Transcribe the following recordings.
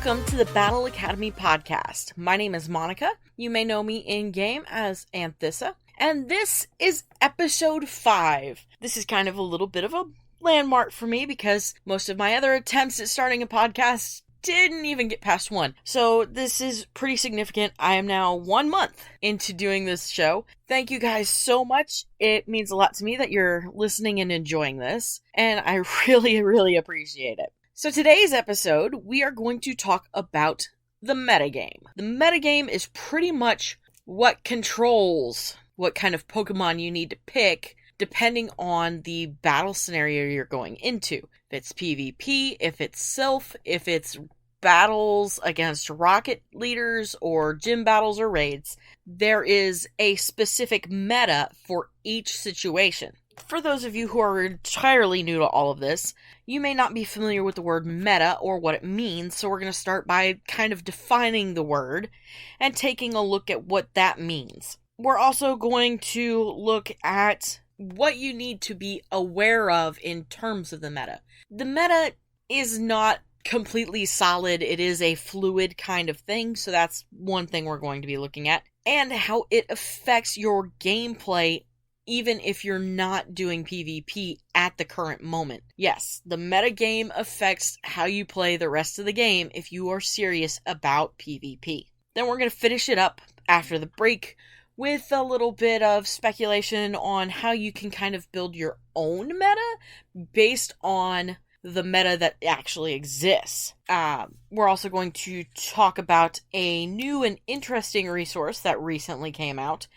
Welcome to the Battle Academy podcast. My name is Monica. You may know me in-game as Anthissa. And this is episode 5. This is kind of a little bit of a landmark for me because most of my other attempts at starting a podcast didn't even get past 1. So this is pretty significant. I am now 1 month into doing this show. Thank you guys so much. It means a lot to me that you're listening and enjoying this. And I really appreciate it. So today's episode, we are going to talk about the metagame. The metagame is pretty much what controls what kind of Pokemon you need to pick depending on the battle scenario you're going into. If it's PvP, if it's Silph, if it's battles against rocket leaders or gym battles or raids, there is a specific meta for each situation. For those of you who are entirely new to all of this, you may not be familiar with the word meta or what it means, so we're going to start by kind of defining the word and taking a look at what that means. We're also going to look at what you need to be aware of in terms of the meta. The meta is not completely solid. It is a fluid kind of thing, so that's one thing we're going to be looking at, and how it affects your gameplay even if you're not doing PvP at the current moment. Yes, the metagame affects how you play the rest of the game if you are serious about PvP. Then we're going to finish it up after the break with a little bit of speculation on how you can kind of build your own meta based on the meta that actually exists. We're also going to talk about a new and interesting resource that recently came out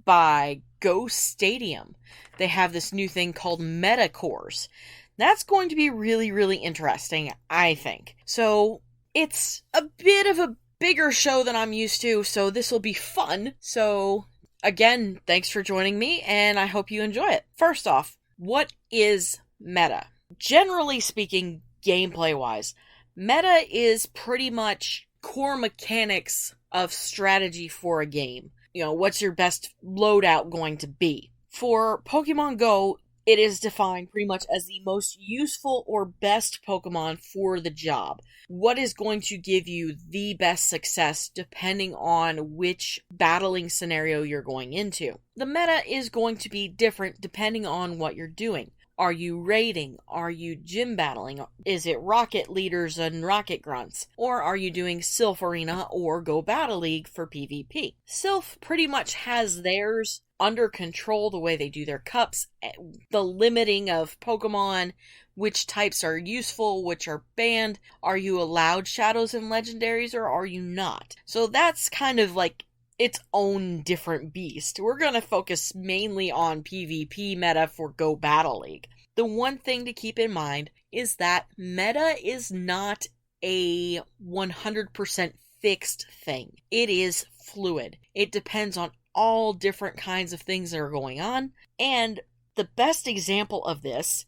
by Go Stadium. They have this new thing called Meta Cores. That's going to be really interesting, I think. So it's a bit of a bigger show than I'm used to, so this will be fun. So again, thanks for joining me, and I hope you enjoy it. First off, what is meta? Generally speaking, gameplay-wise, meta is pretty much core mechanics of strategy for a game. You know, what's your best loadout going to be? For PokemonGO, it is defined pretty much as the most useful or best Pokemon for the job. What is going to give you the best success depending on which battling scenario you're going into. The meta is going to be different depending on what you're doing. Are you raiding? Are you gym battling? Is it rocket leaders and rocket grunts? Or are you doing Silph Arena or Go Battle League for PvP? Silph pretty much has theirs under control, the way they do their cups, the limiting of Pokemon, which types are useful, which are banned. Are you allowed shadows and legendaries or are you not? So that's kind of like its own different beast. We're going to focus mainly on PvP meta for Go Battle League. The one thing to keep in mind is that meta is not a 100% fixed thing. It is fluid. It depends on all different kinds of things that are going on, and the best example of this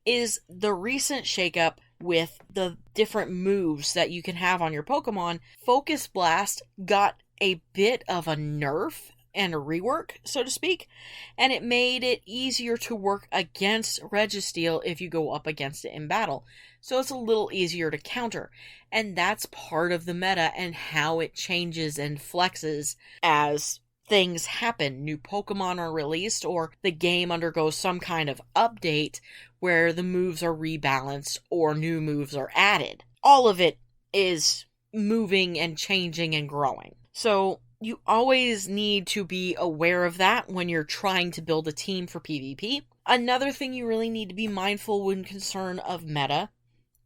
is the recent shakeup with the different moves that you can have on your Pokemon. Focus Blast got a bit of a nerf and a rework, so to speak, and it made it easier to work against Registeel if you go up against it in battle. So it's a little easier to counter, and that's part of the meta and how it changes and flexes as things happen. New Pokemon are released or the game undergoes some kind of update where the moves are rebalanced or new moves are added. All of it is moving and changing and growing. So you always need to be aware of that when you're trying to build a team for PvP. Another thing you really need to be mindful when concerned of meta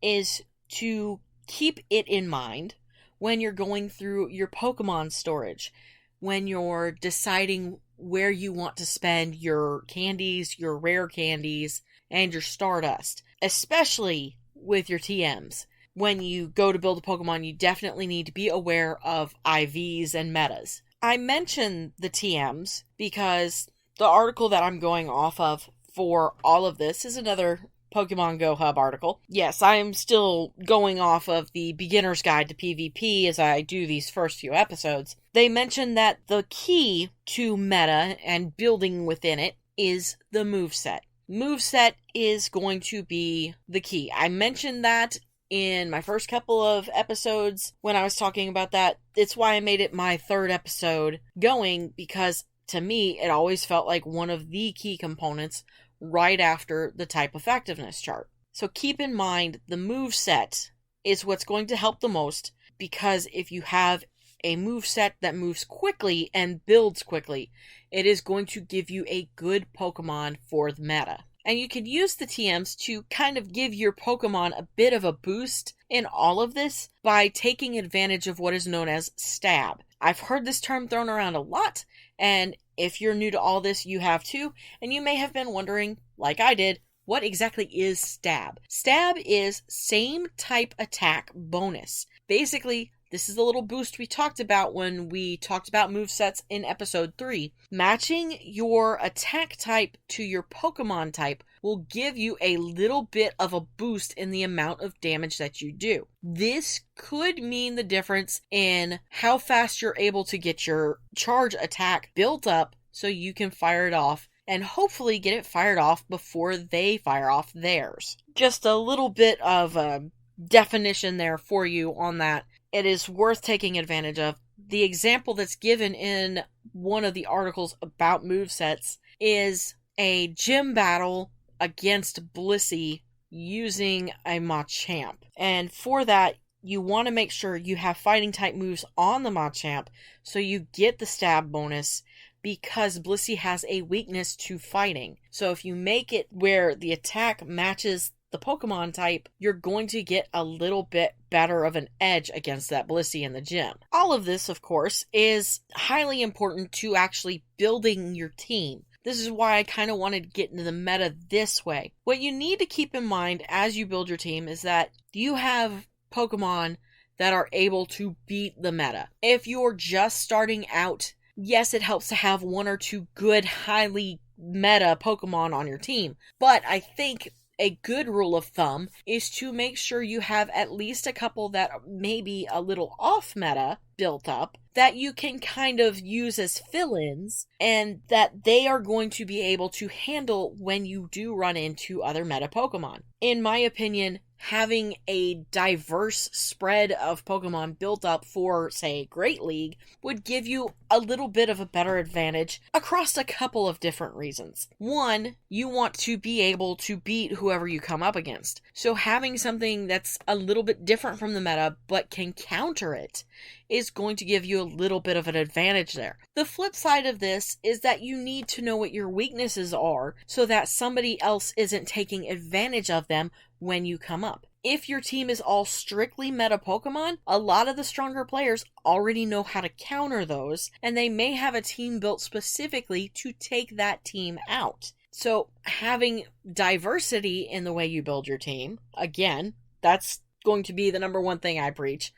is to keep it in mind when you're going through your Pokemon storage, when you're deciding where you want to spend your candies, your rare candies, and your Stardust, especially with your TMs. When you go to build a Pokemon, you definitely need to be aware of IVs and metas. I mention the TMs because the article that I'm going off of for all of this is another PokemonGO Hub article. Yes, I am still going off of the beginner's guide to PvP as I do these first few episodes. They mention that the key to meta and building within it is the moveset. Moveset is going to be the key. I mentioned that in my first couple of episodes when I was talking about that. It's why I made it my third episode going, because to me, it always felt like one of the key components right after the type effectiveness chart. So keep in mind, the move set is what's going to help the most, because if you have a move set that moves quickly and builds quickly, it is going to give you a good Pokemon for the meta. And you could use the TMs to kind of give your Pokemon a bit of a boost in all of this by taking advantage of what is known as stab. I've heard this term thrown around a lot, and if you're new to all this, you have too, and you may have been wondering, like I did, what exactly is stab? Stab is same type attack bonus. Basically, this is the little boost we talked about when we talked about movesets in episode 3. Matching your attack type to your Pokemon type will give you a little bit of a boost in the amount of damage that you do. This could mean the difference in how fast you're able to get your charge attack built up so you can fire it off, and hopefully get it fired off before they fire off theirs. Just a little bit of a definition there for you on that. It is worth taking advantage of. The example that's given in one of the articles about movesets is a gym battle against Blissey using a Machamp. And for that, you want to make sure you have fighting type moves on the Machamp so you get the stab bonus, because Blissey has a weakness to fighting. So if you make it where the attack matches the Pokemon type, you're going to get a little bit better of an edge against that Blissey in the gym. All of this, of course, is highly important to actually building your team. This is why I kind of wanted to get into the meta this way. What you need to keep in mind as you build your team is that you have Pokemon that are able to beat the meta. If you're just starting out, yes, it helps to have one or two good, highly meta Pokemon on your team, but I think a good rule of thumb is to make sure you have at least a couple that may be a little off meta built up that you can kind of use as fill-ins, and that they are going to be able to handle when you do run into other meta Pokemon. In my opinion, having a diverse spread of Pokemon built up for, say, Great League would give you a little bit of a better advantage across a couple of different reasons. One, you want to be able to beat whoever you come up against. So having something that's a little bit different from the meta but can counter it is going to give you a little bit of an advantage there. The flip side of this is that you need to know what your weaknesses are so that somebody else isn't taking advantage of them when you come up. If your team is all strictly meta Pokemon, a lot of the stronger players already know how to counter those, and they may have a team built specifically to take that team out. So having diversity in the way you build your team, again, that's going to be the number one thing I preach,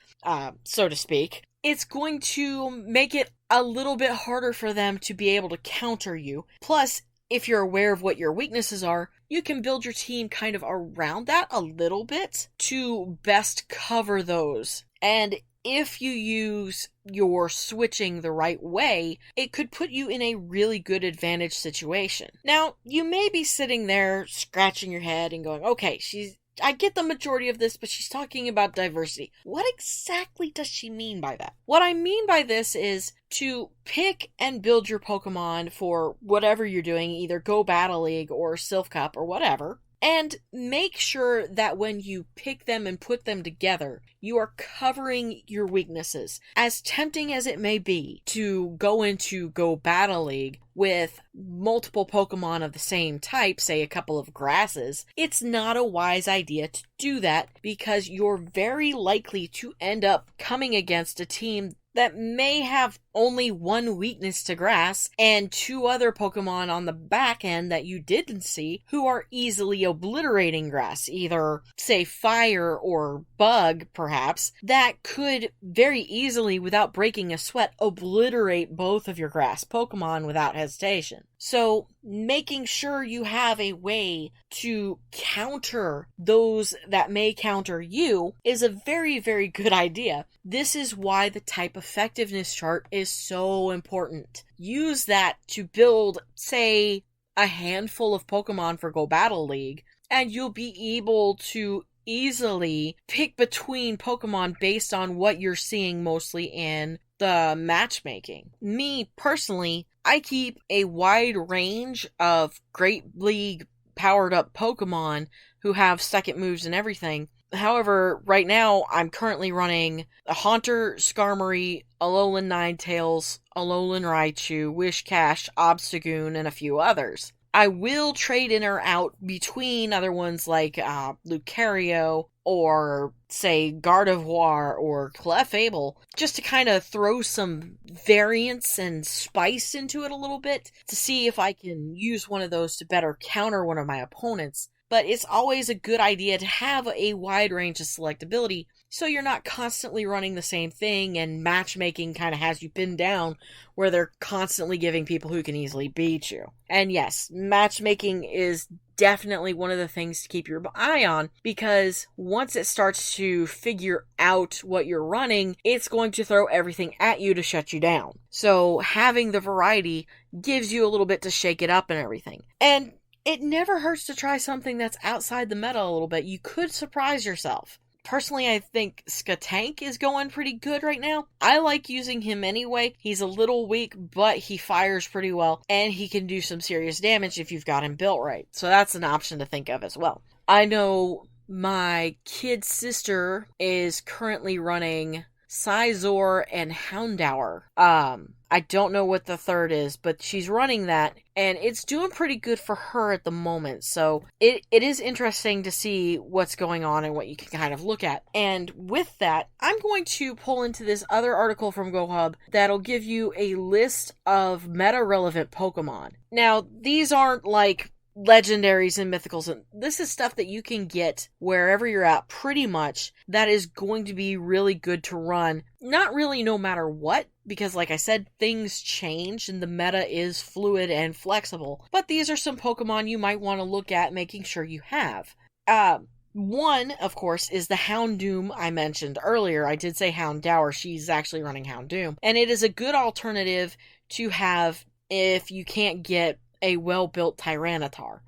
so to speak. It's going to make it a little bit harder for them to be able to counter you. Plus, if you're aware of what your weaknesses are, you can build your team kind of around that a little bit to best cover those. And if you use your switching the right way, it could put you in a really good advantage situation. Now, you may be sitting there scratching your head and going, okay, I get the majority of this, but she's talking about diversity. What exactly does she mean by that? What I mean by this is to pick and build your Pokemon for whatever you're doing, either Go Battle League or Silph Cup or whatever, and make sure that when you pick them and put them together, you are covering your weaknesses. As tempting as it may be to go into Go Battle League with multiple Pokemon of the same type, say a couple of grasses, it's not a wise idea to do that, because you're very likely to end up coming against a team that may have only one weakness to grass and two other Pokemon on the back end that you didn't see who are easily obliterating grass, either, say, fire or bug, perhaps, that could very easily, without breaking a sweat, obliterate both of your grass Pokemon without hesitation. So, making sure you have a way to counter those that may counter you is a very, very good idea. This is why the type effectiveness chart is so important. Use that to build, say, a handful of Pokemon for Go Battle League, and you'll be able to easily pick between Pokemon based on what you're seeing mostly in the matchmaking. Me, personally, I keep a wide range of Great League powered up Pokemon who have second moves and everything. However, right now, I'm currently running a Haunter, Skarmory, Alolan Ninetales, Alolan Raichu, Whiscash, Obstagoon, and a few others. I will trade in or out between other ones like Lucario or, say, Gardevoir or Clefable, just to kind of throw some variance and spice into it a little bit to see if I can use one of those to better counter one of my opponents. But it's always a good idea to have a wide range of selectability so you're not constantly running the same thing and matchmaking kind of has you pinned down where they're constantly giving people who can easily beat you. And yes, matchmaking is definitely one of the things to keep your eye on, because once it starts to figure out what you're running, it's going to throw everything at you to shut you down. So having the variety gives you a little bit to shake it up and everything. And it never hurts to try something that's outside the meta a little bit. You could surprise yourself. Personally, I think Skatank is going pretty good right now. I like using him anyway. He's a little weak, but he fires pretty well, and he can do some serious damage if you've got him built right. So that's an option to think of as well. I know my kid's sister is currently running Scizor and Houndour. I don't know what the third is, but she's running that, and it's doing pretty good for her at the moment. So it is interesting to see what's going on and what you can kind of look at. And with that, I'm going to pull into this other article from GoHub that'll give you a list of meta-relevant Pokemon. Now, these aren't like legendaries and mythicals, and this is stuff that you can get wherever you're at pretty much that is going to be really good to run, not really no matter what, because like I said, things change and the meta is fluid and flexible. But these are some Pokemon you might want to look at making sure you have. One, of course, is the Houndoom I mentioned earlier. I did say Houndour. She's actually running Houndoom, and it is a good alternative to have if you can't get a well-built Tyranitar.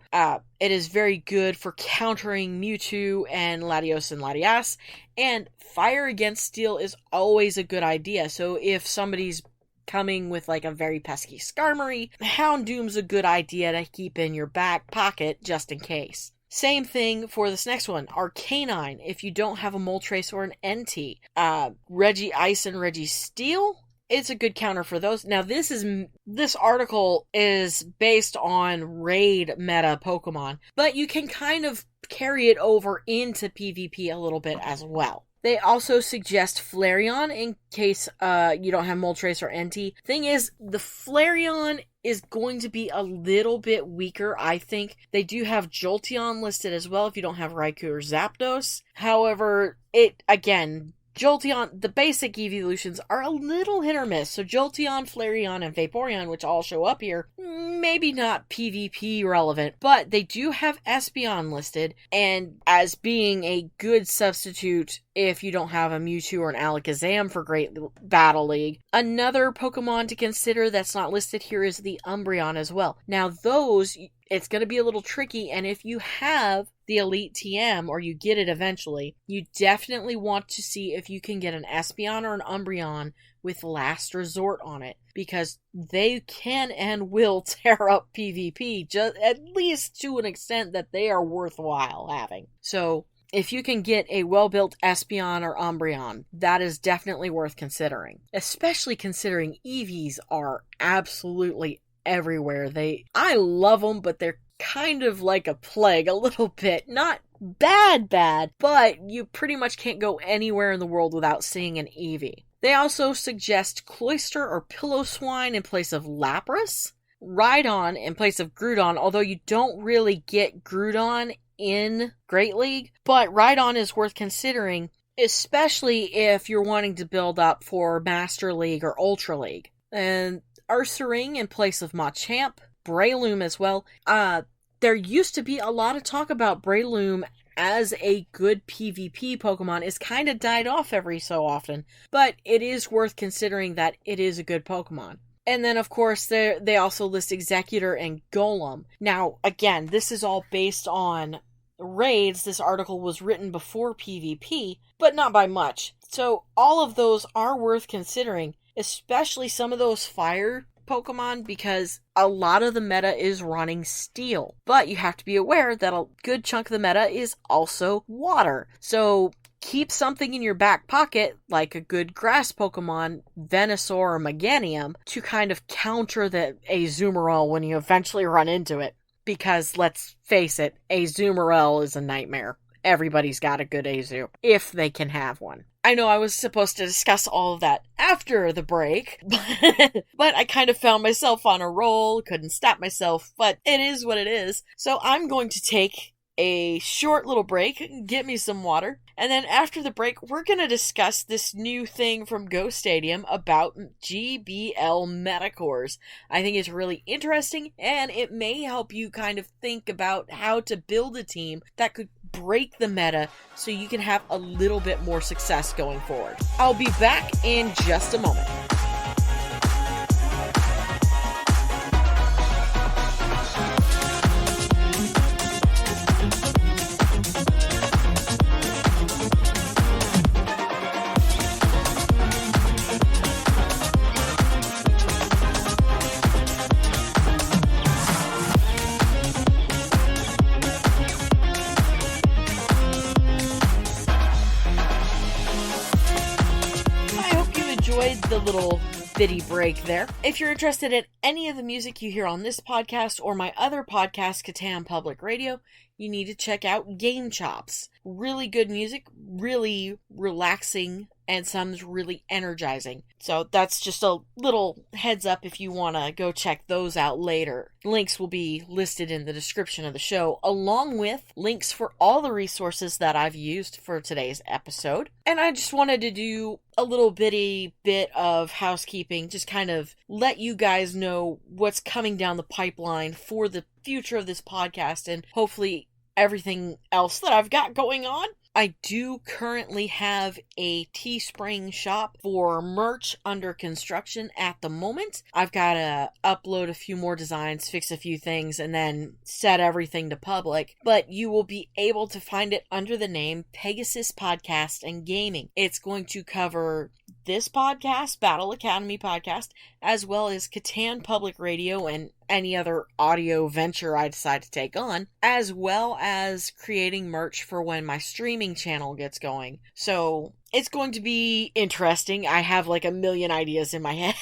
It is very good for countering Mewtwo and Latios and Latias, and Fire Against Steel is always a good idea. So if somebody's coming with like a very pesky Skarmory, Houndoom's a good idea to keep in your back pocket just in case. Same thing for this next one, Arcanine, if you don't have a Moltres or an Entei. Reggie Ice and Reggie Steel, it's a good counter for those. Now, this article is based on raid meta Pokemon, but you can kind of carry it over into PvP a little bit as well. They also suggest Flareon in case you don't have Moltres or Entei. Thing is, the Flareon is going to be a little bit weaker, I think. They do have Jolteon listed as well if you don't have Raikou or Zapdos. However, Jolteon, the basic evolutions are a little hit or miss. So Jolteon, Flareon, and Vaporeon, which all show up here, maybe not PvP relevant, but they do have Espeon listed, and as being a good substitute if you don't have a Mewtwo or an Alakazam for Great Battle League. Another Pokemon to consider that's not listed here is the Umbreon as well. Now those, it's going to be a little tricky, and if you have the Elite TM, or you get it eventually, you definitely want to see if you can get an Espeon or an Umbreon with Last Resort on it, because they can and will tear up PvP, just at least to an extent that they are worthwhile having. So if you can get a well-built Espeon or Umbreon, that is definitely worth considering, especially considering EVs are absolutely everywhere. I love them, but they're kind of like a plague a little bit. Not bad, but you pretty much can't go anywhere in the world without seeing an Eevee. They also suggest Cloyster or Pillow-Swine in place of Lapras, Rhydon in place of Groudon, although you don't really get Groudon in Great League, but Rhydon is worth considering, especially if you're wanting to build up for Master League or Ultra League. And Ursaring in place of Machamp, Breloom as well. There used to be a lot of talk about Breloom as a good PvP Pokemon. It's kind of died off every so often, but it is worth considering that it is a good Pokemon. And then, of course, they also list Executor and Golem. Now, again, this is all based on raids, this article was written before PvP, but not by much. So all of those are worth considering, especially some of those fire Pokemon, because a lot of the meta is running steel. But you have to be aware that a good chunk of the meta is also water. So keep something in your back pocket, like a good grass Pokemon, Venusaur or Meganium, to kind of counter the Azumarill when you eventually run into it. Because, let's face it, Azumarill is a nightmare. Everybody's got a good Azu, if they can have one. I know I was supposed to discuss all of that after the break, but I kind of found myself on a roll, couldn't stop myself, but it is what it is. So I'm going to take a short little break, get me some water, and then after the break, we're going to discuss this new thing from Go Stadium about GBL Metacores. I think it's really interesting, and it may help you kind of think about how to build a team that could break the meta so you can have a little bit more success going forward. I'll be back in just a moment. The little bitty break there. If you're interested in any of the music you hear on this podcast or my other podcast, Catan Public Radio, you need to check out GameChops. Really good music, really relaxing, and some's really energizing. So that's just a little heads up if you want to go check those out later. Links will be listed in the description of the show, along with links for all the resources that I've used for today's episode. And I just wanted to do a little bitty bit of housekeeping, just kind of let you guys know what's coming down the pipeline for the future of this podcast and hopefully everything else that I've got going on. I do currently have a Teespring shop for merch under construction at the moment. I've got to upload a few more designs, fix a few things, and then set everything to public. But you will be able to find it under the name Pegasus Podcast and Gaming. It's going to cover this podcast, Battle Academy Podcast, as well as Catan Public Radio and any other audio venture I decide to take on, as well as creating merch for when my streaming channel gets going. So it's going to be interesting. I have like a million ideas in my head,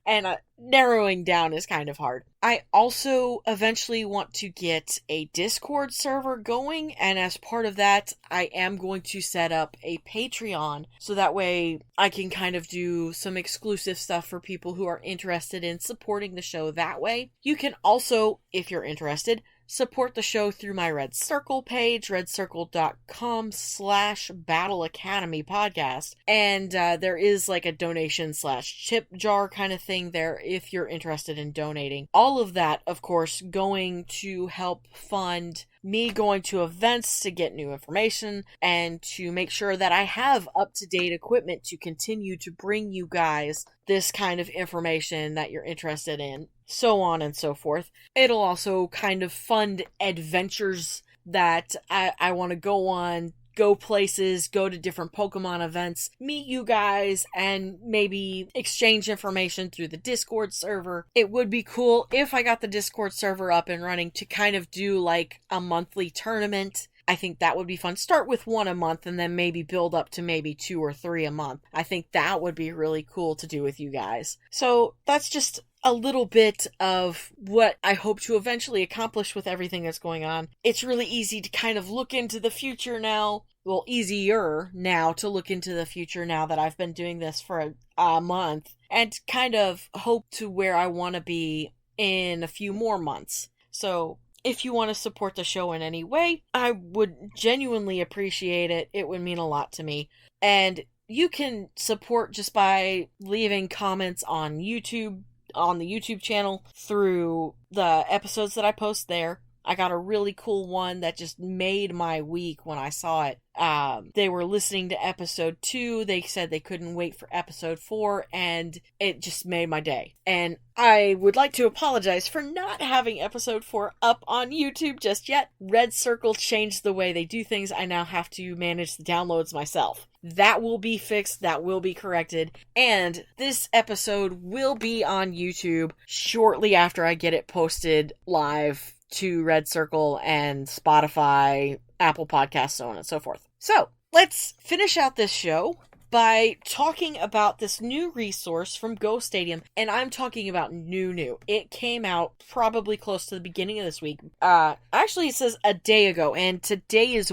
and narrowing down is kind of hard. I also eventually want to get a Discord server going, and as part of that, I am going to set up a Patreon, so that way I can kind of do some exclusive stuff for people who are interested in supporting the show that way. You can also, if you're interested, support the show through my Red Circle page, redcircle.com/Battle Academy Podcast. And there is like a donation/chip jar kind of thing there if you're interested in donating. All of that, of course, going to help fund me going to events to get new information and to make sure that I have up-to-date equipment to continue to bring you guys this kind of information that you're interested in, so on and so forth. It'll also kind of fund adventures that I want to go on, go places, go to different Pokemon events, meet you guys, and maybe exchange information through the Discord server. It would be cool if I got the Discord server up and running to kind of do like a monthly tournament. I think that would be fun. Start with one a month and then maybe build up to maybe 2 or 3 a month. I think that would be really cool to do with you guys. So that's just a little bit of what I hope to eventually accomplish with everything that's going on. It's really easy to kind of look into the future now. Well, easier now to look into the future now that I've been doing this for a month, and kind of hope to where I want to be in a few more months. So if you want to support the show in any way, I would genuinely appreciate it. It would mean a lot to me. And you can support just by leaving comments on YouTube, on the YouTube channel, through the episodes that I post there. I got a really cool one that just made my week when I saw it. They were listening to episode 2. They said they couldn't wait for episode 4, and it just made my day. And I would like to apologize for not having episode 4 up on YouTube just yet. Red Circle changed the way they do things. I now have to manage the downloads myself. That will be fixed. That will be corrected. And this episode will be on YouTube shortly after I get it posted live to Red Circle and Spotify, Apple Podcasts, so on and so forth. So, let's finish out this show by talking about this new resource from Go Stadium. And I'm talking about new. It came out probably close to the beginning of this week. Actually, it says a day ago, and today is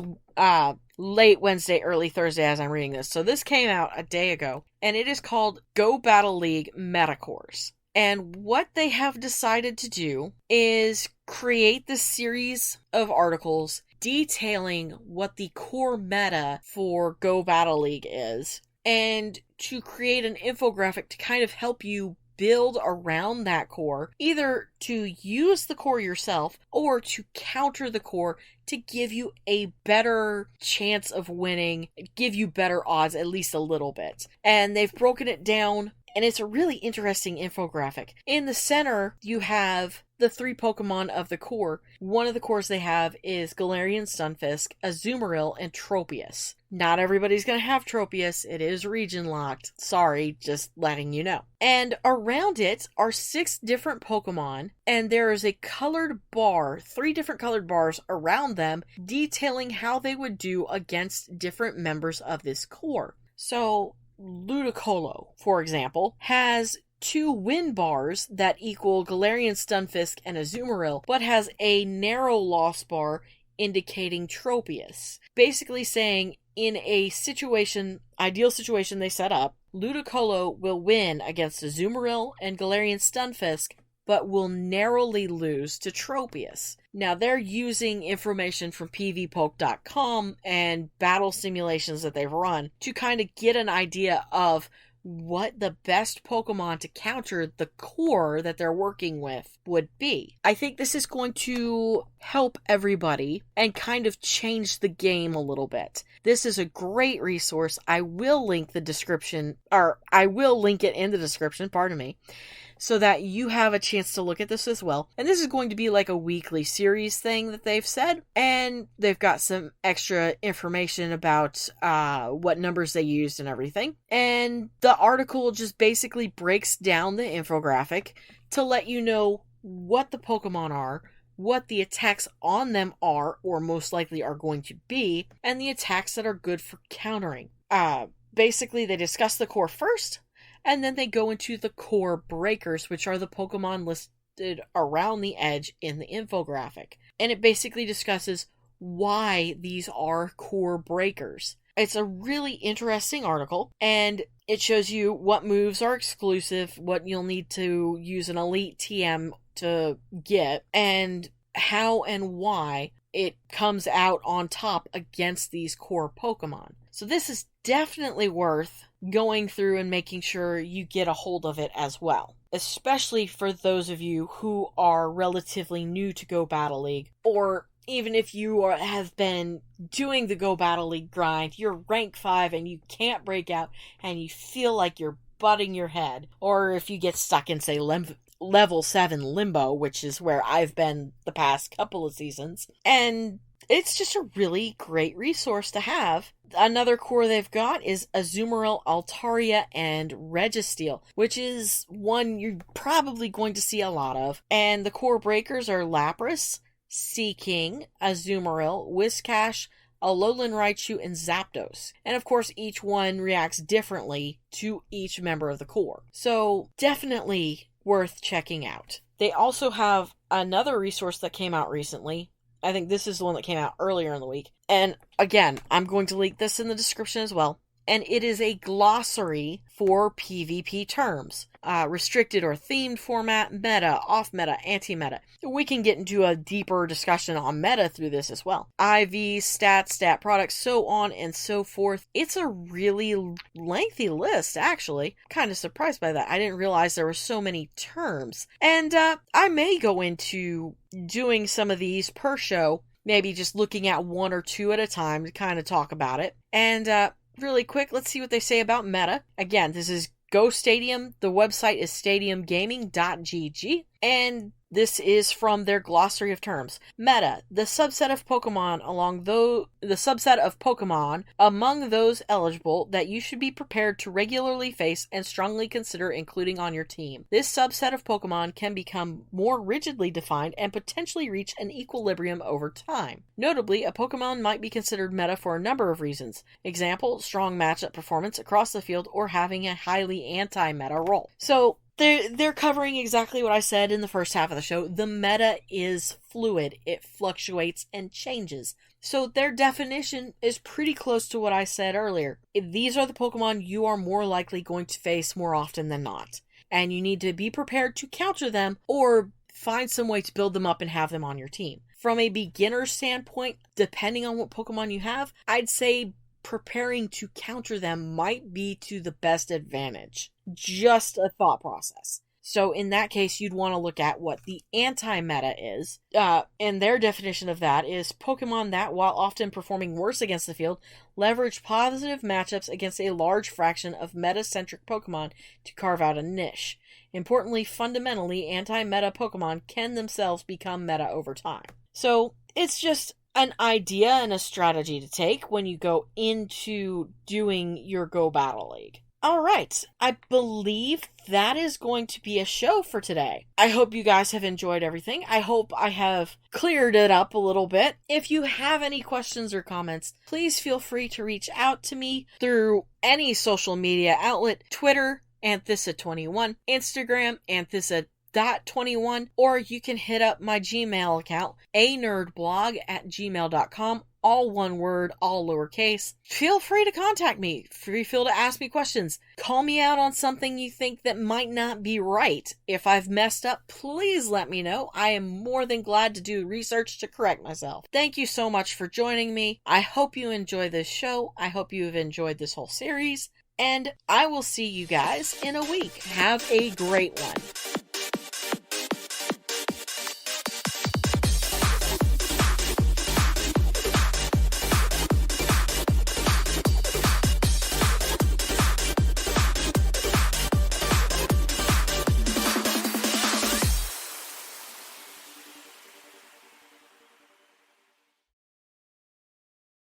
late Wednesday, early Thursday as I'm reading this. So this came out a day ago, and it is called Go Battle League Metacores. And what they have decided to do is create this series of articles detailing what the core meta for Go Battle League is, and to create an infographic to kind of help you build around that core, either to use the core yourself or to counter the core to give you a better chance of winning, give you better odds, at least a little bit. And they've broken it down, and it's a really interesting infographic. In the center, you have the 3 Pokemon of the core. One of the cores they have is Galarian Stunfisk, Azumarill, and Tropius. Not everybody's going to have Tropius. It is region locked. Sorry, just letting you know. And around it are 6 different Pokemon, and there is a colored bar, 3 different colored bars around them, detailing how they would do against different members of this core. So, Ludicolo, for example, has 2 win bars that equal Galarian Stunfisk and Azumarill, but has a narrow loss bar indicating Tropius. Basically saying, in a ideal situation they set up, Ludicolo will win against Azumarill and Galarian Stunfisk, but will narrowly lose to Tropius. Now, they're using information from pvpoke.com and battle simulations that they've run to kind of get an idea of what the best Pokemon to counter the core that they're working with would be. I think this is going to help everybody and kind of change the game a little bit. This is a great resource. I will link it in the description, pardon me, so that you have a chance to look at this as well. And this is going to be like a weekly series thing that they've said. And they've got some extra information about what numbers they used and everything. And the article just basically breaks down the infographic to let you know what the Pokemon are, what the attacks on them are, or most likely are going to be, and the attacks that are good for countering. Basically, they discuss the core first, and then they go into the core breakers, which are the Pokemon listed around the edge in the infographic. And it basically discusses why these are core breakers. It's a really interesting article, and it shows you what moves are exclusive, what you'll need to use an elite TM to get, and how and why it comes out on top against these core Pokemon. So this is definitely worth going through and making sure you get a hold of it as well. Especially for those of you who are relatively new to Go Battle League, or even if you have been doing the Go Battle League grind, you're rank 5 and you can't break out and you feel like you're butting your head. Or if you get stuck in, say, level 7 limbo, which is where I've been the past couple of seasons. And it's just a really great resource to have. Another core they've got is Azumarill, Altaria, and Registeel, which is one you're probably going to see a lot of. And the core breakers are Lapras, Seaking, Azumarill, Whiscash, Alolan Raichu, and Zapdos. And of course, each one reacts differently to each member of the core. So definitely worth checking out. They also have another resource that came out recently. I think this is the one that came out earlier in the week. And again, I'm going to link this in the description as well. and it is a glossary for PvP terms. Restricted or themed format, meta, off-meta, anti-meta. We can get into a deeper discussion on meta through this as well. IV, stat products, so on and so forth. It's a really lengthy list, actually. Kind of surprised by that. I didn't realize there were so many terms. And I may go into doing some of these per show, maybe just looking at one or two at a time to kind of talk about it. And really quick, let's see what they say about meta. Again, this is Go Stadium. The website is stadiumgaming.gg, and this is from their glossary of terms. Meta, the subset of Pokemon among those eligible that you should be prepared to regularly face and strongly consider including on your team. This subset of Pokemon can become more rigidly defined and potentially reach an equilibrium over time. Notably, a Pokemon might be considered meta for a number of reasons. Example, strong matchup performance across the field or having a highly anti-meta role. So, they're covering exactly what I said in the first half of the show. The meta is fluid. It fluctuates and changes. So their definition is pretty close to what I said earlier. These are the Pokemon you are more likely going to face more often than not. And you need to be prepared to counter them or find some way to build them up and have them on your team. From a beginner standpoint, depending on what Pokemon you have, I'd say preparing to counter them might be to the best advantage. Just a thought process. So in that case, you'd want to look at what the anti-meta is. And their definition of that is Pokemon that, while often performing worse against the field, leverage positive matchups against a large fraction of meta-centric Pokemon to carve out a niche. Importantly, fundamentally, anti-meta Pokemon can themselves become meta over time. So it's just an idea and a strategy to take when you go into doing your Go Battle League. Alright, I believe that is going to be a show for today. I hope you guys have enjoyed everything. I hope I have cleared it up a little bit. If you have any questions or comments, please feel free to reach out to me through any social media outlet, Twitter, Anthissa21, Instagram, Anthissa.21, or you can hit up my Gmail account, anerdblog@gmail.com, all one word, all lowercase. Feel free to contact me. Feel to ask me questions. Call me out on something you think that might not be right. If I've messed up, please let me know. I am more than glad to do research to correct myself. Thank you so much for joining me. I hope you enjoy this show. I hope you have enjoyed this whole series. And I will see you guys in a week. Have a great one.